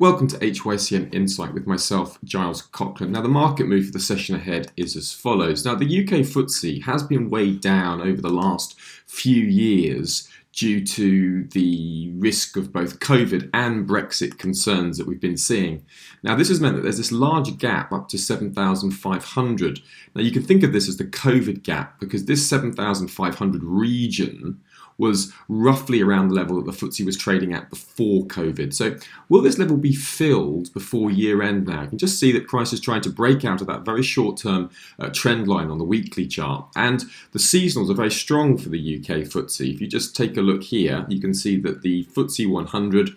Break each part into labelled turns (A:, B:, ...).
A: Welcome to HYCM Insight with myself, Giles Cochran. Now, the market move for the session ahead is as follows. Now, the UK FTSE has been weighed down over the last few years due to the risk of both COVID and Brexit concerns that we've been seeing. Now, this has meant that there's this large gap up to 7,500. Now, you can think of this as the COVID gap because this 7,500 region was roughly around the level that the FTSE was trading at before COVID. So will this level be filled before year end now? You can just see that price is trying to break out of that very short-term trend line on the weekly chart. And the seasonals are very strong for the UK FTSE. If you just take a look here, you can see that the FTSE 100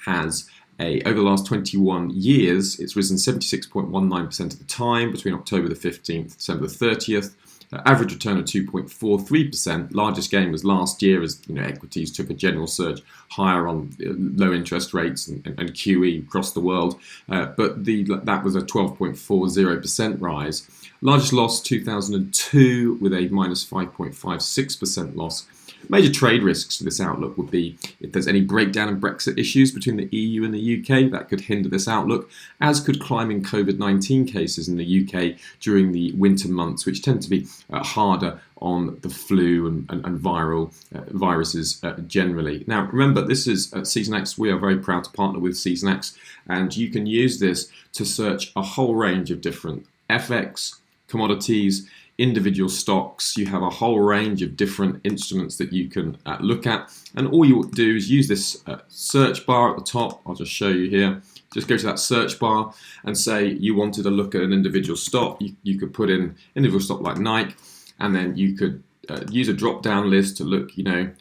A: has over the last 21 years, it's risen 76.19% of the time between October the 15th and December the 30th. Average return of 2.43%. Largest gain was last year as equities took a general surge higher on low interest rates and QE across the world. But that was a 12.40% rise. Largest loss 2002 with a minus 5.56% loss. Major trade risks for this outlook would be if there's any breakdown in Brexit issues between the EU and the UK, that could hinder this outlook, as could climbing COVID-19 cases in the UK during the winter months, which tend to be harder on the flu and viral viruses generally. Now, remember, this is SeasonX. We are very proud to partner with SeasonX, and you can use this to search a whole range of different FX, commodities, individual stocks. You have a whole range of different instruments that you can look at, and all you do is use this search bar at the top. I'll just show you here. Just go to that search bar and say you wanted to look at an individual stock. You could put in individual stock like Nike, and then you could use a drop-down list to look,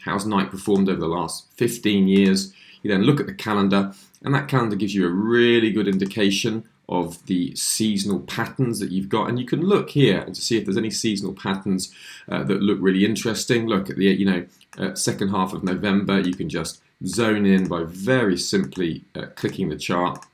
A: how's Nike performed over the last 15 years. You then look at the calendar, and that calendar gives you a really good indication of the seasonal patterns that you've got, and you can look here to see if there's any seasonal patterns that look really interesting. Look at the second half of November. You can just zone in by very simply clicking the chart,